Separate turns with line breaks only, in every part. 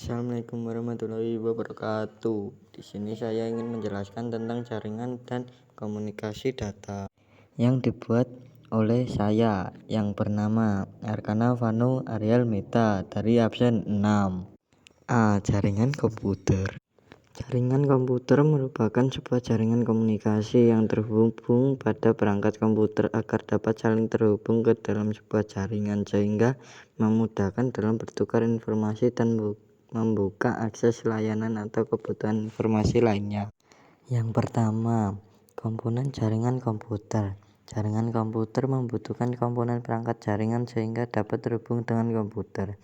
Assalamualaikum warahmatullahi wabarakatuh. Di sini saya ingin menjelaskan tentang jaringan dan komunikasi data yang dibuat oleh saya yang bernama Arkana Vanu Ariel Meta dari absen 6. Jaringan komputer. Jaringan komputer merupakan sebuah jaringan komunikasi yang terhubung pada perangkat komputer agar dapat saling terhubung ke dalam sebuah jaringan sehingga memudahkan dalam bertukar informasi dan membuka akses layanan atau kebutuhan informasi lainnya. Yang pertama, komponen jaringan komputer. Jaringan komputer membutuhkan komponen perangkat jaringan sehingga dapat terhubung dengan komputer.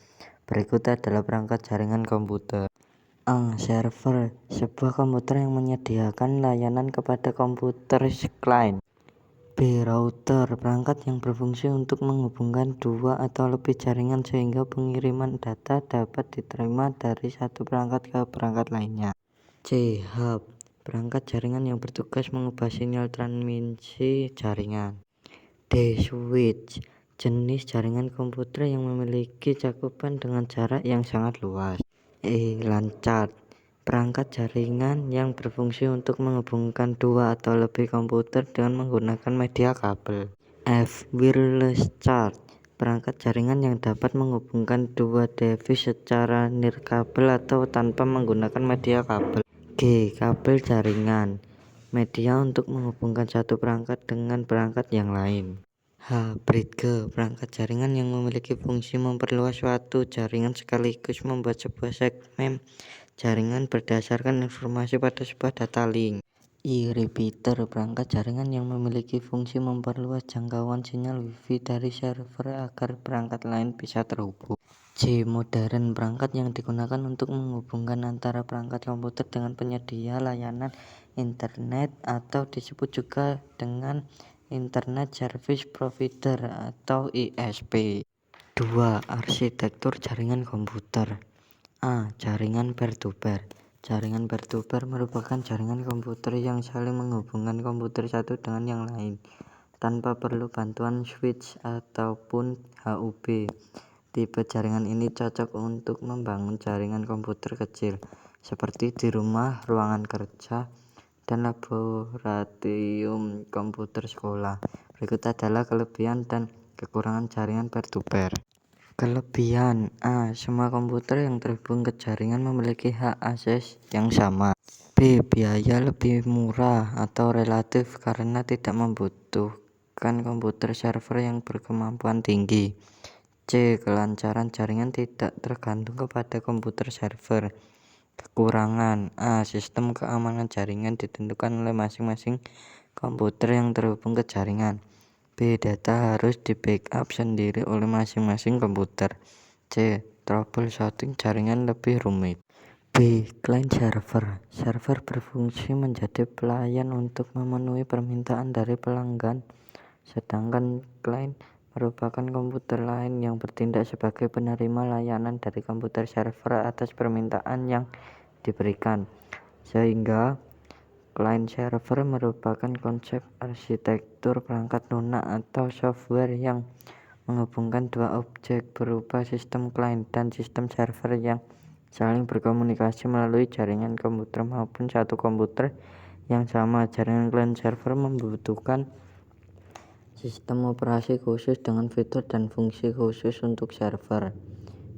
Berikut adalah perangkat jaringan komputer. Server, sebuah komputer yang menyediakan layanan kepada komputer client. Router, perangkat yang berfungsi untuk menghubungkan dua atau lebih jaringan sehingga pengiriman data dapat diterima dari satu perangkat ke perangkat lainnya. Hub, perangkat jaringan yang bertugas mengubah sinyal transmisi jaringan. Switch, jenis jaringan komputer yang memiliki cakupan dengan jarak yang sangat luas. LAN card, perangkat jaringan yang berfungsi untuk menghubungkan dua atau lebih komputer dengan menggunakan media kabel. Wireless card, perangkat jaringan yang dapat menghubungkan dua device secara nirkabel atau tanpa menggunakan media kabel. Kabel jaringan, media untuk menghubungkan satu perangkat dengan perangkat yang lain. Bridge, perangkat jaringan yang memiliki fungsi memperluas suatu jaringan sekaligus membuat sebuah segmen jaringan berdasarkan informasi pada sebuah data link. Repeater, perangkat jaringan yang memiliki fungsi memperluas jangkauan sinyal Wi-Fi dari server agar perangkat lain bisa terhubung. Modern, perangkat yang digunakan untuk menghubungkan antara perangkat komputer dengan penyedia layanan internet atau disebut juga dengan Internet Service Provider atau ISP. 2. Arsitektur jaringan komputer. Jaringan peer-to-peer. Jaringan peer-to-peer merupakan jaringan komputer yang saling menghubungkan komputer satu dengan yang lain tanpa perlu bantuan switch ataupun HUB. Tipe jaringan ini cocok untuk membangun jaringan komputer kecil seperti di rumah, ruangan kerja, dan laboratorium komputer sekolah. Berikut adalah kelebihan dan kekurangan jaringan peer-to-peer. Kelebihan: semua komputer yang terhubung ke jaringan memiliki hak akses yang sama. Biaya lebih murah atau relatif karena tidak membutuhkan komputer server yang berkemampuan tinggi. Kelancaran jaringan tidak tergantung kepada komputer server. Kekurangan: sistem keamanan jaringan ditentukan oleh masing-masing komputer yang terhubung ke jaringan. Data harus di-backup sendiri oleh masing-masing komputer. Troubleshooting jaringan lebih rumit. Client server. Server berfungsi menjadi pelayan untuk memenuhi permintaan dari pelanggan, sedangkan client merupakan komputer lain yang bertindak sebagai penerima layanan dari komputer server atas permintaan yang diberikan. Sehingga client server merupakan konsep arsitektur perangkat lunak atau software yang menghubungkan dua objek berupa sistem client dan sistem server yang saling berkomunikasi melalui jaringan komputer maupun satu komputer yang sama. Jaringan client server membutuhkan sistem operasi khusus dengan fitur dan fungsi khusus untuk server,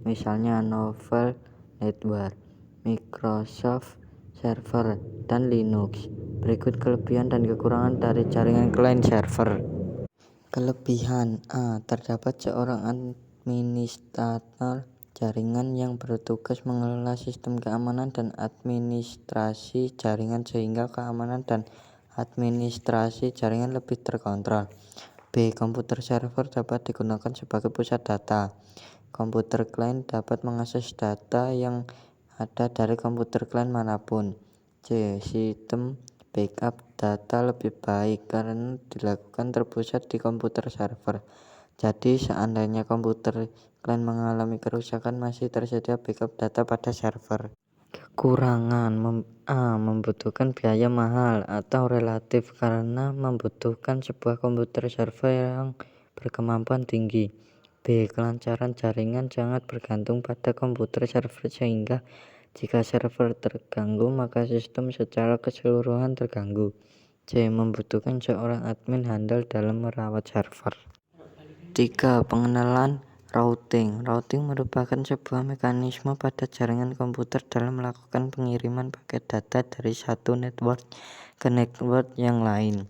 misalnya Novell NetWare, Microsoft Server, dan Linux. Berikut kelebihan dan kekurangan dari jaringan client server. Kelebihan: terdapat seorang administrator jaringan yang bertugas mengelola sistem keamanan dan administrasi jaringan sehingga keamanan dan administrasi jaringan lebih terkontrol. Komputer server dapat digunakan sebagai pusat data. Komputer client dapat mengakses data yang ada dari komputer client manapun. Sistem backup data lebih baik karena dilakukan terpusat di komputer server. Jadi seandainya komputer client mengalami kerusakan, masih tersedia backup data pada server. Kekurangan: membutuhkan biaya mahal atau relatif karena membutuhkan sebuah komputer server yang berkemampuan tinggi. B. Kelancaran jaringan sangat bergantung pada komputer server sehingga jika server terganggu maka sistem secara keseluruhan terganggu. C. Membutuhkan seorang admin handal dalam merawat server. 3. Pengenalan routing. Routing merupakan sebuah mekanisme pada jaringan komputer dalam melakukan pengiriman paket data dari satu network ke network yang lain.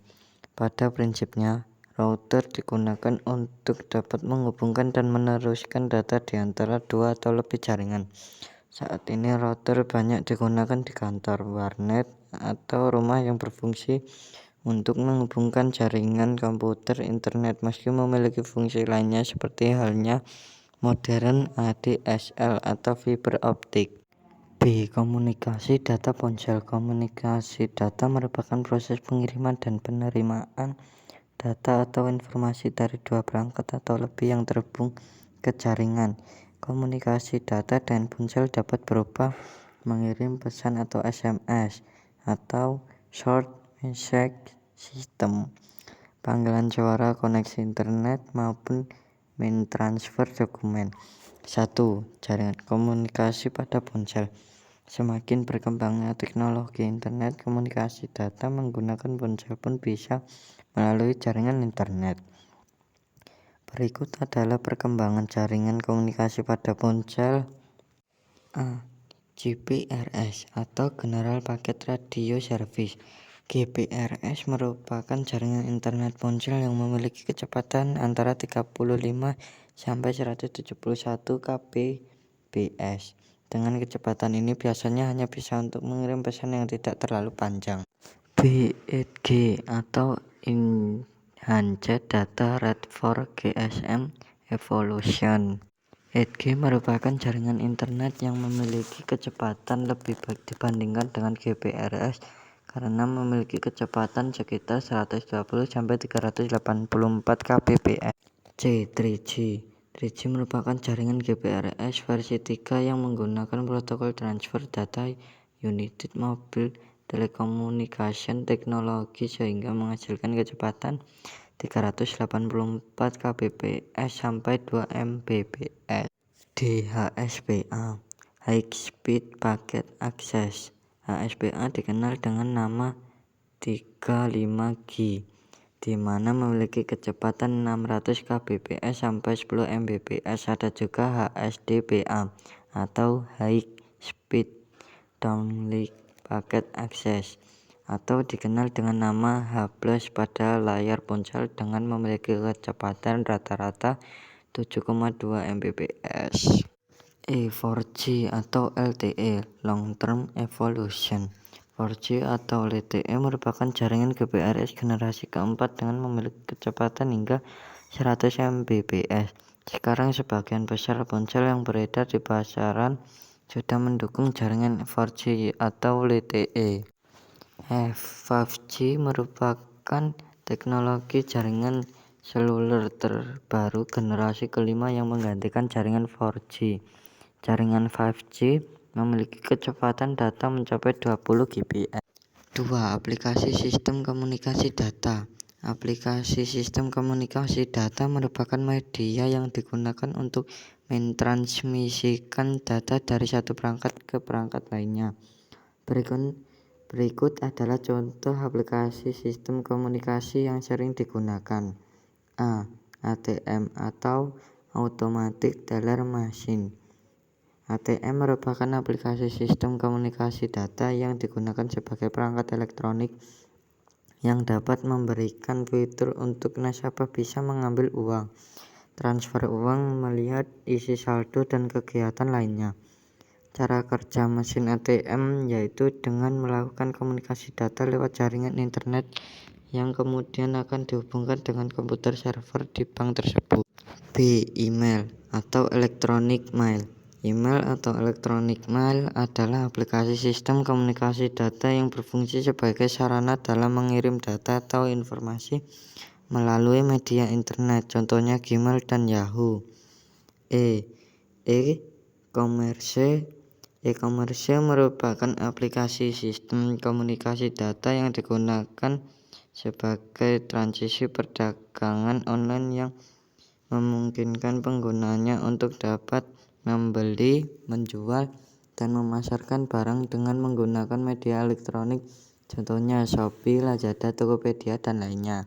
Pada prinsipnya, router digunakan untuk dapat menghubungkan dan meneruskan data di antara dua atau lebih jaringan. Saat ini router banyak digunakan di kantor, warnet, atau rumah yang berfungsi untuk menghubungkan jaringan komputer internet, meski memiliki fungsi lainnya seperti halnya modern ADSL atau fiber optik. B. Komunikasi data ponsel. Komunikasi data merupakan proses pengiriman dan penerimaan data atau informasi dari dua perangkat atau lebih yang terhubung ke jaringan. Komunikasi data dengan ponsel dapat berupa mengirim pesan atau SMS atau short message system, panggilan suara, koneksi internet, maupun mentransfer dokumen. 1. Jaringan komunikasi pada ponsel. Semakin berkembangnya teknologi internet, komunikasi data menggunakan ponsel pun bisa melalui jaringan internet. Berikut adalah perkembangan jaringan komunikasi pada ponsel. A. GPRS atau General Packet Radio Service. GPRS merupakan jaringan internet ponsel yang memiliki kecepatan antara 35 sampai 171 kbps. Dengan kecepatan ini biasanya hanya bisa untuk mengirim pesan yang tidak terlalu panjang. B. 8G atau Enhanced Data Rate for GSM Evolution. 8G merupakan jaringan internet yang memiliki kecepatan lebih baik dibandingkan dengan GPRS karena memiliki kecepatan sekitar 120 sampai 384 kbps. C. 3G. 3G merupakan jaringan GPRS versi 3 yang menggunakan protokol transfer data United Mobile Telecommunication Technology sehingga menghasilkan kecepatan 384 kbps sampai 2 mbps. HSPA High Speed Packet Access. HSPA dikenal dengan nama 35G, di mana memiliki kecepatan 600 kbps sampai 10 mbps. Ada juga HSDPA atau High Speed Downlink Packet Access atau dikenal dengan nama H+ pada layar ponsel dengan memiliki kecepatan rata-rata 7,2 mbps. 4G atau LTE Long Term Evolution. 4G atau LTE merupakan jaringan GPRS generasi keempat dengan memiliki kecepatan hingga 100 mbps. Sekarang sebagian besar ponsel yang beredar di pasaran sudah mendukung jaringan 4G atau LTE. 5G merupakan teknologi jaringan seluler terbaru generasi kelima yang menggantikan jaringan 4G. Jaringan 5G memiliki kecepatan data mencapai 20 Gbps. 2. Aplikasi sistem komunikasi data. Aplikasi sistem komunikasi data merupakan media yang digunakan untuk mentransmisikan data dari satu perangkat ke perangkat lainnya. Berikut adalah contoh aplikasi sistem komunikasi yang sering digunakan. A. ATM atau Automatic Teller Machine. ATM merupakan aplikasi sistem komunikasi data yang digunakan sebagai perangkat elektronik yang dapat memberikan fitur untuk nasabah bisa mengambil uang, transfer uang, melihat isi saldo, dan kegiatan lainnya. Cara kerja mesin ATM yaitu dengan melakukan komunikasi data lewat jaringan internet yang kemudian akan dihubungkan dengan komputer server di bank tersebut. B. Email atau Electronic Mail. Email atau Electronic Mail adalah aplikasi sistem komunikasi data yang berfungsi sebagai sarana dalam mengirim data atau informasi melalui media internet, contohnya Gmail dan Yahoo. E-commerce. E-commerce merupakan aplikasi sistem komunikasi data yang digunakan sebagai transisi perdagangan online yang memungkinkan penggunanya untuk dapat membeli, menjual, dan memasarkan barang dengan menggunakan media elektronik, contohnya Shopee, Lazada, Tokopedia, dan lainnya.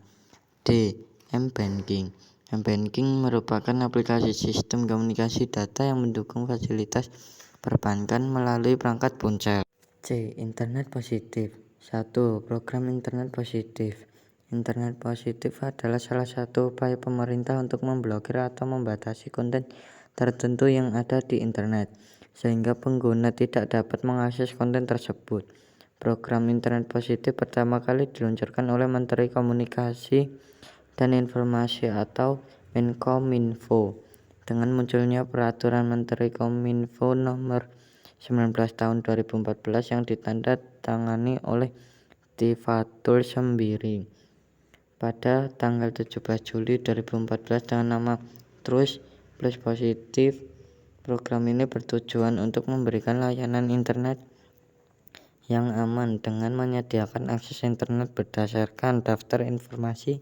D. M-Banking. M-Banking merupakan aplikasi sistem komunikasi data yang mendukung fasilitas perbankan melalui perangkat ponsel. C. Internet positif. 1. Program internet positif. Internet positif adalah salah satu upaya pemerintah untuk memblokir atau membatasi konten tertentu yang ada di internet, sehingga pengguna tidak dapat mengakses konten tersebut. Program internet positif pertama kali diluncurkan oleh Menteri Komunikasi dan Informasi atau Menkominfo dengan munculnya Peraturan Menteri Kominfo Nomor 19 Tahun 2014 yang ditandatangani oleh Tifatul Sembiring pada tanggal 17 Juli 2014 dengan nama Trust Plus Positif. Program ini bertujuan untuk memberikan layanan internet yang aman dengan menyediakan akses internet berdasarkan daftar informasi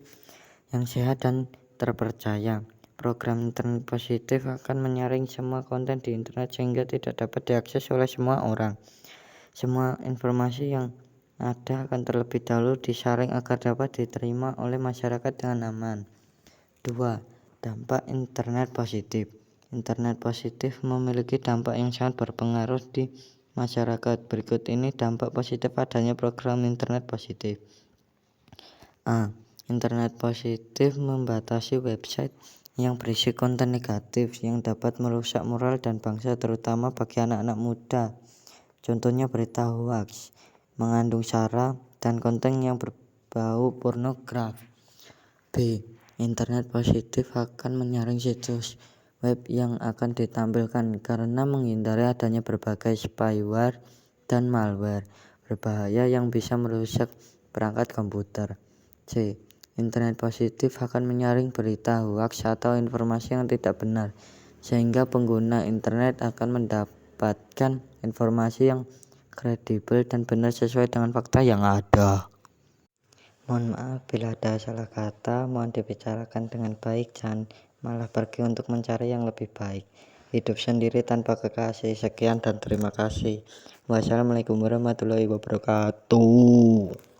yang sehat dan terpercaya. Program internet positif akan menyaring semua konten di internet sehingga tidak dapat diakses oleh semua orang. Semua informasi yang ada akan terlebih dahulu disaring agar dapat diterima oleh masyarakat dengan aman. 2. Dampak internet positif. Internet positif memiliki dampak yang sangat berpengaruh di masyarakat. Berikut ini dampak positif adanya program internet positif. A. Internet positif membatasi website yang berisi konten negatif yang dapat merusak moral dan bangsa, terutama bagi anak-anak muda. Contohnya berita hoaks, mengandung sara, dan konten yang berbau pornografi. B. Internet positif akan menyaring situs web yang akan ditampilkan karena menghindari adanya berbagai spyware dan malware berbahaya yang bisa merusak perangkat komputer. C. Internet positif akan menyaring berita hoaks atau informasi yang tidak benar, sehingga pengguna internet akan mendapatkan informasi yang kredibel dan benar sesuai dengan fakta yang ada. Mohon maaf bila ada salah kata, mohon dibicarakan dengan baik, jangan malah pergi untuk mencari yang lebih baik. Hidup sendiri tanpa kekasih. Sekian dan terima kasih. Wassalamualaikum warahmatullahi wabarakatuh.